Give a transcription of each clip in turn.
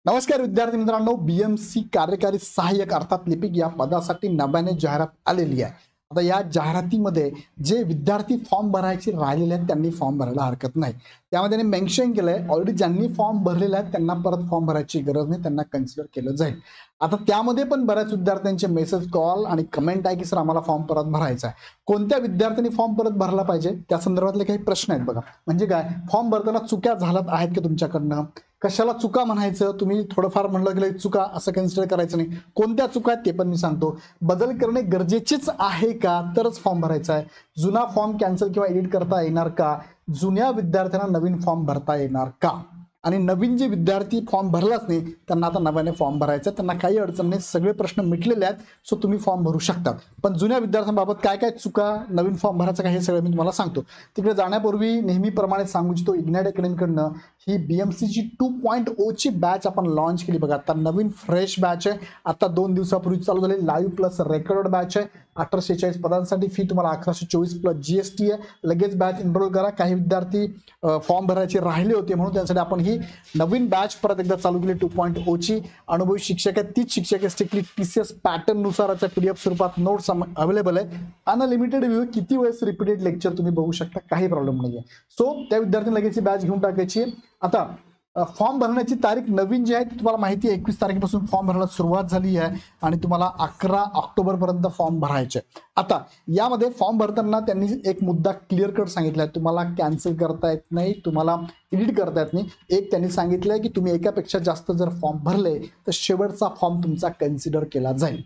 नमस्कार विद्यार्थी मित्रांनो, बीएमसी कार्यकारी सहाय्यक अर्थात लिपिक या पदासाठी नव्याने जाहिरात आलेली आहे। आता या जाहिरातीमध्ये जे विद्यार्थी फॉर्म भरायचे राहिलेले आहेत त्यांनी फॉर्म भरायला हरकत नाही। त्यामध्ये त्यांनी मेन्शन केलंय ऑलरेडी ज्यांनी फॉर्म भरलेला आहे त्यांना परत फॉर्म भरायची गरज नाही, त्यांना कन्सिडर केलं जाईल। आता त्यामध्ये पण बऱ्याच विद्यार्थ्यांचे मेसेज, कॉल आणि कमेंट आहे की सर आम्हाला फॉर्म परत भरायचा आहे। कोणत्या विद्यार्थ्यांनी फॉर्म परत भरला पाहिजे त्या संदर्भातले काही प्रश्न आहेत बघा। म्हणजे काय, फॉर्म भरताना चुक्या झाल्यात आहेत की तुमच्याकडनं, कशाला चुका म्हणायचं, तुम्ही थोडंफार म्हणलं गेलं चुका असं कन्सिडर करायचं नाही। कोणत्या चुका आहेत ते पण मी सांगतो। बदल करणे गरजेचेच आहे का तरच फॉर्म भरायचा आहे। जुना फॉर्म कॅन्सल किंवा एडिट करता येणार का, जुन्या विद्यार्थ्यांना नवीन फॉर्म भरता येणार का, आणि नवीन जे विद्यार्थी फॉर्म भरलाच नाही त्यांना आता नव्याने फॉर्म भरायचा, त्यांना काही अडचण नाही, सगळे प्रश्न मिटलेले आहेत, सो तुम्ही फॉर्म भरू शकता। पण जुन्या विद्यार्थ्यांबाबत काय काय चुका, नवीन फॉर्म भरायचा काय, हे सगळं मी तुम्हाला सांगतो। तिकडे जाण्यापूर्वी नेहमीप्रमाणे सांगू इच्छितो, इग्नाइट अकॅडमीकडनं ही बीएमसीची 2.0 ची बॅच आपण लॉन्च केली बघा। आता नवीन फ्रेश बॅच आहे, आता 2 दिवसापूर्वी चालू झालेली लाईव्ह प्लस रेकॉर्ड बॅच आहे। 1846 पदांसाठी फी तुम्हाला 1124 प्लस जीएसटी आहे। लगेच बॅच एनरोल करा। काही विद्यार्थी फॉर्म भरायचे राहिले होते म्हणून त्यासाठी आपण ही नवीन बॅच परत एकदा चालू केली 2.0 ची। अनुभवी शिक्षक आहेत, तीच शिक्षक आहे, स्ट्रिक्टली टीसीएस पॅटर्न नुसारचा पीडीएफ स्वरूपात नोट्स अवेलेबल आहे। अनलिमिटेड व्ह्यू, किती वेळेस रिपीटेड लेक्चर तुम्ही बघू शकता, काही प्रॉब्लेम नाहीये। सो त्या विद्यार्थ्यांनी लगेच बॅच घेऊन टाकायची। आता फॉर्म भरण्याची तारीख नवीन जी आहे तुम्हाला माहिती आहे, 21 तारखेपासून फॉर्म भरायला सुरुवात झाली आहे आणि तुम्हाला 11 ऑक्टोबर पर्यंत फॉर्म भरायचे। आता यामध्ये फॉर्म भरताना त्यांनी एक मुद्दा क्लिअर कट सांगितलाय, तुम्हाला कॅन्सल करता येत नाही, तुम्हाला एडिट करता येत नाही। एक त्यांनी सांगितलंय की तुम्ही एकापेक्षा जास्त जर फॉर्म भरले तर शेवटचा फॉर्म तुमचा कन्सिडर केला जाईल,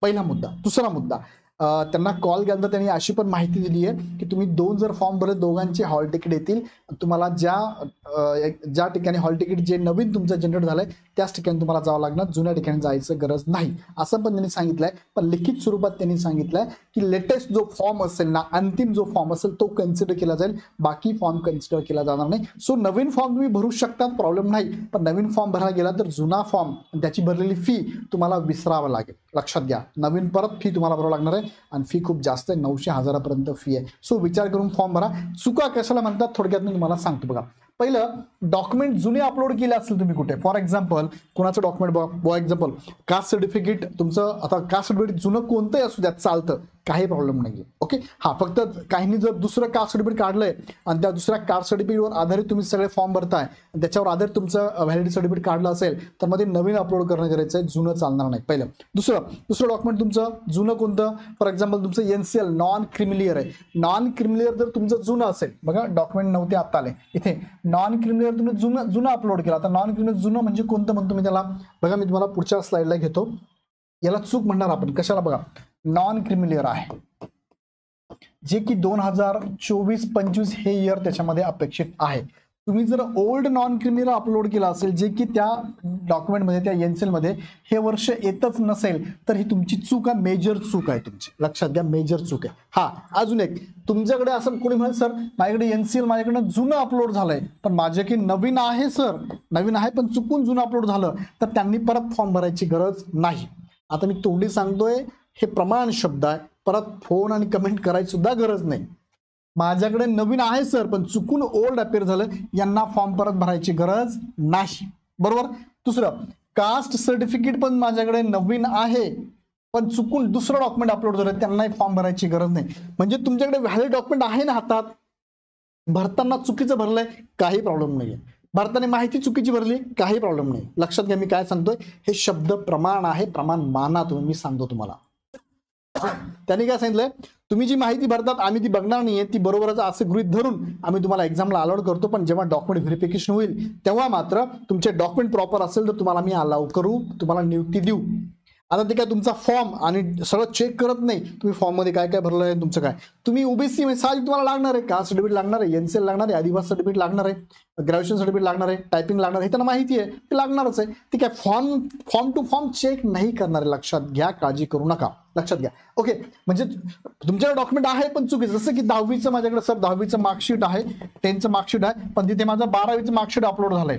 पहिला मुद्दा। दुसरा मुद्दा, त्यांना कॉल केल्यानंतर त्यांनी अशी पण माहिती दिली आहे की तुम्ही 2 जर फॉर्म भरले, दोघांचे हॉल तिकीट येतील। तुम्हाला ज्या ठिकाणी हॉल तिकीट जे नवीन तुमचं जनरेट झालंय त्याच ठिकाणी तुम्हाला जावं लागणार, जुन्या ठिकाणी जायचं गरज नाही, असं पण त्यांनी सांगितलंय। पण लिखित स्वरूपात त्यांनी सांगितलंय की लेटेस्ट जो फॉर्म असेल ना, अंतिम जो फॉर्म असेल तो कन्सिडर केला जाईल, बाकी फॉर्म कन्सिडर केला जाणार नाही। सो नवीन फॉर्म तुम्ही भरू शकता, प्रॉब्लेम नाही, पण नवीन फॉर्म भरायला गेला तर जुना फॉर्म त्याची भरलेली फी तुम्हाला विसरावं लागेल, लक्षात घ्या। नवीन परत फी तुम्हाला भरावं लागणार आहे आणि फी खूप जास्त आहे, 900,000 फी आहे। सो विचार करून फॉर्म भरा। चुका कशाला म्हणतात थोडक्यात मी तुम्हाला सांगतो बघा। पहिलं, डॉक्युमेंट जुने अपलोड केले असेल तुम्ही कुठे, फॉर एक्झाम्पल कोणाचं document, for example caste certificate तुमचं, आता कास्ट सर्टिफिकेट जुनं कोणतंही असू द्या चालतं, काही प्रॉब्लेम नाहीये, ओके। हा, फक्त काहींनी जर दुसरं कास्ट सर्टिफिकेट काढलंय आणि त्या दुसऱ्या कास्ट सर्टिफिकेटवर आधारित तुम्ही सगळे फॉर्म भरताय आणि त्याच्यावर आधारित तुमचं व्हॅलिडिटी सर्टिफिकेट काढलं असेल तर मध्ये नवीन अपलोड करणं गरजेचं आहे, जुनं चालणार नाही, पहिलं। दुसरं डॉक्युमेंट तुमचं जुनं कोणतं, फॉर एक्झाम्पल तुमचं एनसीएल नॉन क्रिमिलियर आहे, नॉन क्रिमिलियर जर तुमचं जुनं असेल, बघा डॉक्युमेंट नव्हते आता आले इथे, नॉन क्रिमिलियर तुम्ही जुनं अपलोड केला। आता नॉन क्रिमिलियर जुनं म्हणजे कोणतं म्हणतो मी त्याला, बघा मी तुम्हाला पुढच्या स्लाइडला घेतो, याला चूक म्हणणार आपण कशाला, बघा नॉन क्रिमिलियर आहे जे की 2024-25 हे इयर त्याच्यामध्ये अपेक्षित आहे। तुम्ही जर ओल्ड नॉन क्रिमिलियर अपलोड केला असेल जे की त्या डॉक्युमेंटमध्ये, त्या एनसीएल मध्ये हे वर्ष येतच नसेल तर ही तुमची चूक आहे, मेजर चूक आहे तुमची, लक्षात घ्या, मेजर चूक आहे। हा, अजून एक, तुमच्याकडे असं कोणी म्हणेल सर माझ्याकडे एनसीएल माझ्याकडनं जुनं अपलोड झालंय पण माझे की नवीन आहे सर, नवीन आहे पण चुकून जुनं अपलोड झालं, तर त्यांनी परत फॉर्म भरायची गरज नाही। आता मी तोंडी सांगतोय, हे प्रमाण शब्द आहे, परत फोन आणि कमेंट करायची सुद्धा गरज नाही। माझ्याकडे नवीन आहे सर पण चुकून ओल्ड अपेअर झालं, यांना फॉर्म परत भरायची गरज नाही, बरोबर। दुसरं, कास्ट सर्टिफिकेट पण माझ्याकडे नवीन आहे पण चुकून दुसरं डॉक्युमेंट अपलोड झालं, त्यांनाही फॉर्म भरायची गरज नाही। म्हणजे तुमच्याकडे व्हॅलिड डॉक्युमेंट आहे ना हातात, भरताना चुकीचं भरलंय, काही प्रॉब्लेम नाहीये, भरताना माहिती चुकीची भरली, काही प्रॉब्लेम नाही। लक्षात घ्या मी काय सांगतोय, हे शब्द प्रमाण आहे, प्रमाण माना तुम्ही, मी सांगतो तुम्हाला। त्यांनी काय सांगितलंय, तुम्ही जी माहिती भरतात आम्ही ती बघणार नाहीये, ती बरोबरच असं गृहीत धरून आम्ही तुम्हाला एक्झामला अलाउड करतो, पण जेव्हा डॉक्युमेंट व्हेरिफिकेशन होईल तेव्हा मात्र तुमचे डॉक्युमेंट प्रॉपर असेल तर तुम्हाला मी अलाउ करू, तुम्हाला नियुक्ती देऊ। आता ते काय तुमचा फॉर्म आणि सगळं चेक करत नाही, तुम्ही फॉर्म मध्ये काय काय भरलं आहे तुमचं काय, तुम्ही ओबीसी म्हणजे साहजिक तुम्हाला लागणार आहे, कास्ट सर्टिफिकेट लागणार आहे, एनसीएल लागणार आहे, आदिवासी सर्टिफिकेट लागणार आहे, ग्रॅज्युएशन सर्टिफिकेट लागणार आहे, टायपिंग लागणार आहे, हे त्यांना माहिती आहे, ते लागणारच आहे। ते काय फॉर्म टू फॉर्म चेक नाही करणार आहे, लक्षात घ्या, काळजी करू नका, लक्षात घ्या, ओके। म्हणजे तुमच्याकडे डॉक्युमेंट आहे पण चुकीचं, जसं की 10वीचं माझ्याकडे सर 10वीचं मार्कशीट आहे, 10चं मार्कशीट आहे पण तिथे माझं 12वीचं मार्कशीट अपलोड झालंय,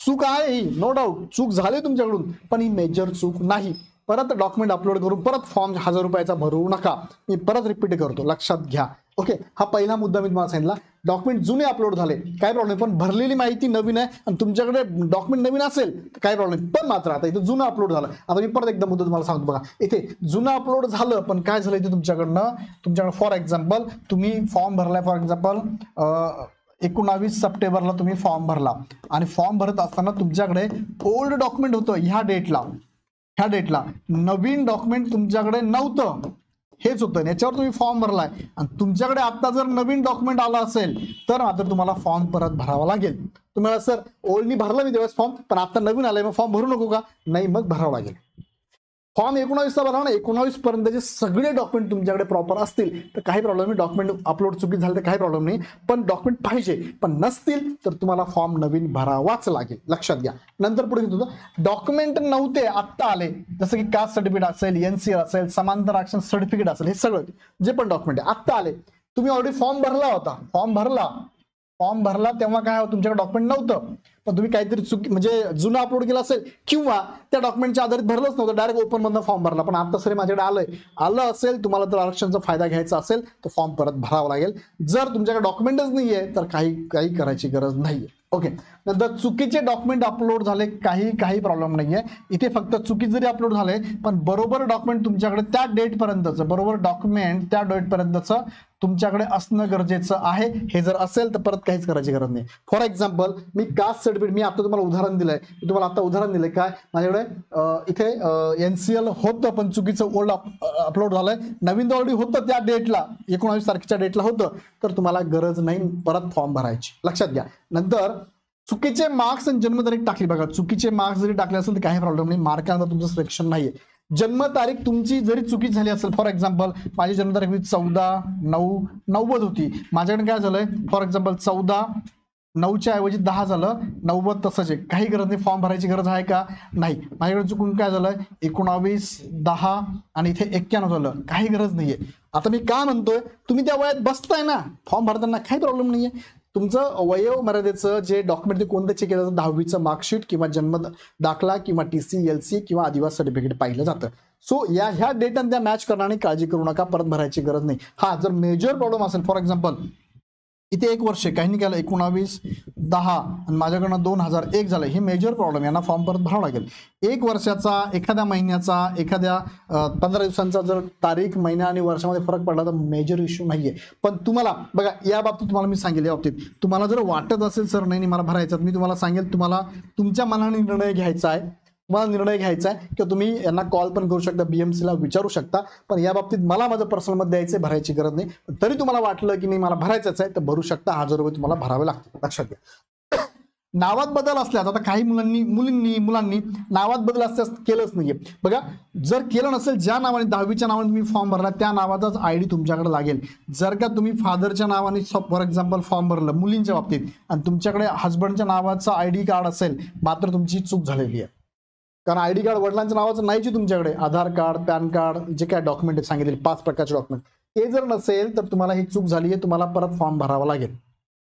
चूक आहे ही, नो डाऊट चूक झाली तुमच्याकडून, पण ही मेजर चूक नाही। परत डॉक्युमेंट अपलोड करून परत फॉर्म 1000 रुपयाचा भरू नका, मी परत रिपीट करतो, लक्षात घ्या, ओके। हा पहिला मुद्दा मी तुम्हाला सांगितला। डॉक्युमेंट जुने अपलोड झाले काय प्रॉब्लेम, पण भरलेली माहिती नवीन आहे आणि तुमच्याकडे डॉक्युमेंट नवीन असेल तर काय प्रॉब्लेम, पण मात्र आता इथे जुनं अपलोड झालं. आता मी परत एकदा मुद्दा तुम्हाला सांगतो बघा, इथे जुनं अपलोड झालं पण काय झालं इथे तुमच्याकडे फॉर एक्झाम्पल तुम्ही फॉर्म भरलाय, फॉर एक्झाम्पल 19 सप्टेंबरला तुम्ही फॉर्म भरला आणि फॉर्म भरत असताना तुमच्याकडे ओल्ड डॉक्युमेंट होतं ह्या डेटला नवीन डॉक्युमेंट तुमच्याकडे नव्हतं, हेच होतं, याच्यावर तुम्ही फॉर्म भरलाय आणि तुमच्याकडे आता जर नवीन डॉक्युमेंट आलं असेल तर मात्र तुम्हाला फॉर्म परत भरावा लागेल. तुम्हाला सर ओल्डनी भरला मी तेव्हाच फॉर्म, पण आता नवीन आलाय मग फॉर्म भरू नको का, नाही मग भरावं लागेल. फॉर्म 19चा भरा ना, 19 पर्यंतचे सगळे डॉक्युमेंट तुमच्याकडे प्रॉपर असतील तर काही प्रॉब्लेम नाही, डॉक्युमेंट अपलोड चुकीत झालं तर काही प्रॉब्लेम नाही, पण डॉक्युमेंट पाहिजे, पण नसतील तर तुम्हाला फॉर्म नवीन भरावाच लागेल, लक्षात घ्या. नंतर पुढे तुझं डॉक्युमेंट नव्हते आत्ता आले, जसं की कास्ट सर्टिफिकेट असेल, एनसीआर असेल, समांतर आरक्षण सर्टिफिकेट असेल, हे सगळं जे पण डॉक्युमेंट आहे आत्ता आले, तुम्ही ऑलरेडी फॉर्म भरला होता, फॉर्म भरला तेव्हा काय तुमच्याकडे डॉक्युमेंट नव्हतं, पण तुम्ही काहीतरी म्हणजे जुनं अपलोड केलं असेल किंवा त्या डॉक्युमेंटच्या आधारित भरलंच नव्हतं, डायरेक्ट ओपन मधनं फॉर्म भरला, पण आता सर माझ्याकडे आलं असेल, तुम्हाला जर आरक्षणाचा फायदा घ्यायचा असेल तर फॉर्म परत भरावा लागेल. जर तुमच्याकडे डॉक्युमेंटच नाहीये तर काही करायची गरज नाहीये. ओके, नंतर चुकीचे डॉक्युमेंट अपलोड झाले, काही प्रॉब्लेम नाहीये इथे, फक्त चुकी जरी अपलोड झाले पण बरोबर डॉक्युमेंट तुमच्याकडे त्या डेटपर्यंतचं, बरोबर डॉक्युमेंट त्या डेटपर्यंतचं तुमच्याकडे असणं गरजेचं आहे. हे जर असेल तर परत काहीच करायची गरज नाही. फॉर एक्झाम्पल मी कास्ट सर्टिफिकेट, मी आता तुम्हाला उदाहरण दिलंय, काय माझ्याकडे इथे एनसीएल होतं पण चुकीचं ओल्ड अपलोड झालंय, नवीन ऑलरेडी होतं त्या डेटला 19 तारखेच्या डेटला होतं, तर तुम्हाला गरज नाही परत फॉर्म भरायची, लक्षात घ्या. नंतर चुकीचे मार्क्स आणि जन्मतारीख टाकली बघा, चुकीचे मार्क्स जरी टाकले असेल तर काही प्रॉब्लेम नाही, मार्कांवर तुमचं सिलेक्शन नाहीये. जन्मतारीख तुमची जरी चुकी झाली असेल, फॉर एक्झाम्पल माझी जन्मतारीख 14/9/90 होती, माझ्याकडे काय झालंय फॉर एक्झाम्पल 14/9च्या ऐवजी 10 झालं, 90 तसंच आहे, काही गरज नाही, फॉर्म भरायची गरज आहे का नाही. माझ्याकडे चुकून काय झालंय 19/10 आणि इथे 91 झालं, काही गरज नाहीये. आता मी का म्हणतोय, तुम्ही त्या वयात बसताय ना फॉर्म भरताना, काही प्रॉब्लेम नाहीये. तुमचं वयोमर्यादेचं जे डॉक्युमेंट ते कोणतं चेक केलं जातं, 10वीचं मार्कशीट किंवा जन्म दाखला किंवा TC LC किंवा आदिवासी सर्टिफिकेट पाहिलं जातं. सो ह्या डेट आणि त्या मॅच करण्याने काळजी करू नका, परत भरायची गरज नाही. हा जर मेजर प्रॉब्लेम असेल, फॉर एक्झाम्पल इथे 1 वर्ष काही नाही केलं, 19/10 आणि माझ्याकडनं 2001 झालं, हे मेजर प्रॉब्लेम, यांना फॉर्म परत भरावा लागेल. 1 वर्षाचा, एखाद्या महिन्याचा, एखाद्या 15 दिवसांचा जर तारीख, महिना आणि वर्षामध्ये फरक पडला तर मेजर इश्यू नाहीये. पण तुम्हाला बघा या बाबतीत तुम्हाला मी सांगेल, या बाबतीत तुम्हाला जर वाटत असेल सर नाही मला भरायचं, मी तुम्हाला सांगेल तुम्हाला तुमच्या मनाने निर्णय घ्यायचा आहे, किंवा तुम्ही यांना कॉल पण करू शकता, BMC ला विचारू शकता, पण या बाबतीत मला माझं पर्सनल मत द्यायचं, भरायची गरज नाही. तरी तुम्हाला वाटलं की नाही मला भरायचंच आहे तर भरू शकता, 1000 रुपये तुम्हाला भरावे लागतील, लक्षात घ्या. नावात बदल असल्यास, आता काही मुलांनी नावात बदल असल्यास केलंच नाहीये बघा, जर केलं नसेल, ज्या नावाने 10वीच्या नावाने तुम्ही फॉर्म भरला त्या नावाचाच ID तुमच्याकडे लागेल. जर का तुम्ही फादरच्या नावाने फॉर एक्झाम्पल फॉर्म भरलं मुलींच्या बाबतीत आणि तुमच्याकडे हस्बंडच्या नावाचं ID कार्ड असेल, मात्र तुमची चूक झालेली आहे, कारण ID कार्ड वडिलांच्या नावाचं नाहीची तुमच्याकडे, आधार कार्ड, पॅन कार्ड, जे काय डॉक्युमेंट सांगितले 5 प्रकारचे डॉक्युमेंट, ते जर नसेल तर तुम्हाला ही चूक झाली आहे, तुम्हाला परत फॉर्म भरावा लागेल.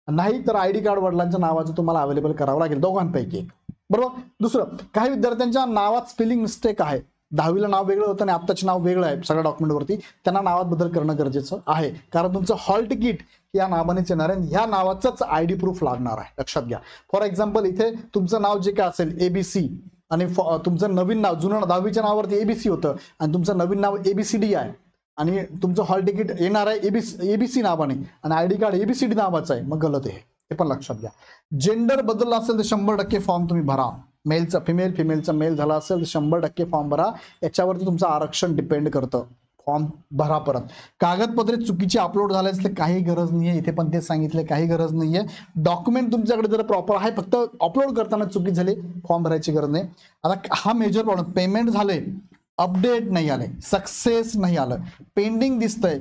नाही तर ID कार्ड वडिलांच्या नावाचं तुम्हाला अवेलेबल करावं लागेल, दोघांपैकी एक, बरोबर. दुसरं, काही विद्यार्थ्यांच्या नावात स्पेलिंग मिस्टेक आहे, 10वीला नाव वेगळं होतं आणि आत्ताचे नाव वेगळं आहे सगळ्या डॉक्युमेंटवरती, त्यांना नावात बदल करणं गरजेचं आहे, कारण तुमचं हॉल तिकीट या नावानेच येणार आहे, ह्या नावाचंच ID प्रूफ लागणार आहे, लक्षात घ्या. फॉर एक्झाम्पल इथे तुमचं नाव जे काय असेल ABC आणि तुमचं नवीन नाव, जुनं 10वीच्या नावावरती ABC होतं आणि तुमचं नवीन नाव ABCD आहे आणि तुमचं हॉल तिकीट येणार आहे ABC नावाने आणि ID कार्ड ABCD नावाचं आहे, मग गलत आहे, हे पण लक्षात घ्या. जेंडर बदलला असेल तर 100% फॉर्म तुम्ही भरा, मेलचा फिमेल, फिमेलचा मेल झाला असेल तर 100% फॉर्म भरा, याच्यावरती तुमचं आरक्षण डिपेंड करतं, फॉर्म भरा. परत कागदपत्रे चुकीची अपलोड झाले असले काही गरज नाहीये, इथे पण ते सांगितले काही गरज नाहीये. डॉक्युमेंट तुमच्याकडे जर प्रॉपर आहे, फक्त अपलोड करताना चुकी झाली, फॉर्म भरायची गरज नाही. आता हा मेजर प्रॉब्लेम, पेमेंट झाले, अपडेट नाही आले, सक्सेस नाही आलं, पेंडिंग दिसतंय,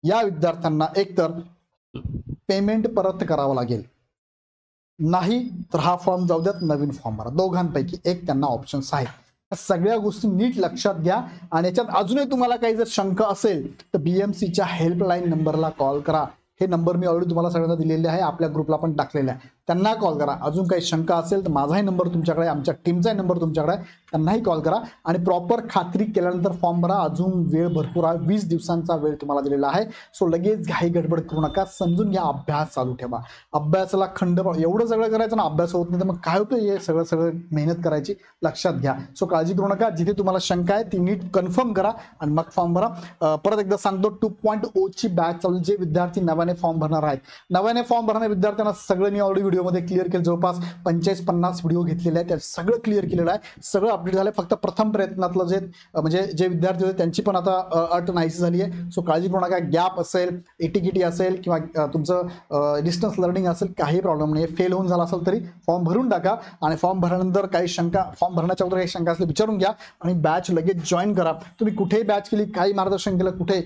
या विद्यार्थ्यांना एकतर पेमेंट परत करावं लागेल, नाही तर हा फॉर्म जाऊ द्यात, नवीन फॉर्म भरा, दोघांपैकी एक त्यांना ऑप्शन्स आहेत. सगळ्या गोष्टी नीट लक्षात घ्या आणि याच्यात अजूनही तुम्हाला काही जर शंका असेल तर BMCच्या हेल्पलाईन नंबरला कॉल करा. हे नंबर मी ऑलरेडी तुम्हाला सगळ्यांना दिलेले आहे, आपल्या ग्रुपला पण टाकलेले आहे. त्यांना कॉल करा. अजून काही शंका असेल तर माझाही नंबर तुमच्याकडे, आमच्या टीमचाही नंबर तुमच्याकडे आहे, त्यांनाही कॉल करा आणि प्रॉपर खात्री केल्यानंतर फॉर्म भरा. अजून वेळ भरपूर आहे, 20 दिवसांचा वेळ तुम्हाला दिलेला आहे. सो लगेच घाई गडबड करू नका, समजून घ्या, अभ्यास चालू ठेवा. अभ्यासाला खंड एवढं सगळं करायचं ना, अभ्यास होत नाही तर मग काय होतं, हे सगळं मेहनत करायची, लक्षात घ्या. सो काळजी करू नका, जिथे तुम्हाला शंका आहे ती नीट कन्फर्म करा आणि मग फॉर्म भरा. परत एकदा सांगतो, 2.0 ची बॅच चालू. जे विद्यार्थी नव्याने फॉर्म भरणार आहेत, नव्याने फॉर्म भरणाऱ्या विद्यार्थ्यांना सगळं मी ऑलरेडी व्हिडिओमध्ये क्लिअर केलं. जवळपास 45-50 व्हिडिओ घेतलेले आहेत, त्यात सगळं क्लिअर केलेलं आहे, सगळं अपडेट झालं. फक्त प्रथम प्रयत्नातलं जे विद्यार्थी होते त्यांची पण आता अट नाहीशी झाली आहे. सो काळजी करू नका. गॅप असेल, एटीकेटी असेल किंवा तुमचं डिस्टन्स लर्निंग असेल, काही प्रॉब्लेम नाही. फेल होऊन झाला असेल तरी फॉर्म भरून टाका आणि फॉर्म भरल्यानंतर काही शंका, फॉर्म भरण्याच्या अगोदर काही शंका असले विचारून घ्या आणि बॅच लगेच जॉईन करा. तुम्ही कुठेही बॅच केली, काही मार्गदर्शन केलं, कुठे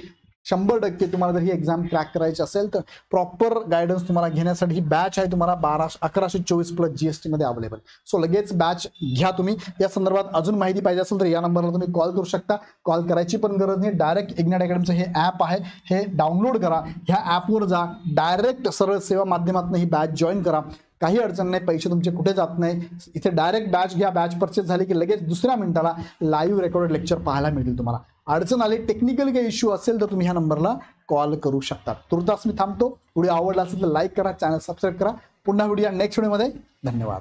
100% तुम्हाला जर ही एक्झाम क्रॅक करायची असेल तर प्रॉपर गायडन्स तुम्हाला घेण्यासाठी ही बॅच आहे तुम्हाला 1124 प्लस GST मध्ये अवेलेबल. सो लगेच बॅच घ्या तुम्ही. या संदर्भात अजून माहिती पाहिजे असेल तर या नंबरला तुम्ही कॉल करू शकता. कॉल करायची पण गरज नाही, डायरेक्ट इग्नाइट अकॅडमीचं हे ॲप आहे, हे डाउनलोड करा. ह्या ॲपवर जा, डायरेक्ट सरळ सेवा माध्यमातून ही बॅच जॉईन करा. काही अडचण नाही, पैसे तुमचे कुठे जात नाही. इथे डायरेक्ट बॅच घ्या. बॅच परचेस झाली की लगेच दुसऱ्या मिनिटाला लाईव्ह रेकॉर्डेड लेक्चर पाहायला मिळतील तुम्हाला. अडचण आली, टेक्निकल काही इश्यू असेल तर तुम्ही ह्या नंबरला कॉल करू शकता. तुर्तास मी थांबतो. व्हिडिओ आवडला असेल तर लाईक करा, चॅनल सबस्क्राईब करा. पुन्हा व्हिडिओ नेक्स्ट व्हिडिओमध्ये. धन्यवाद.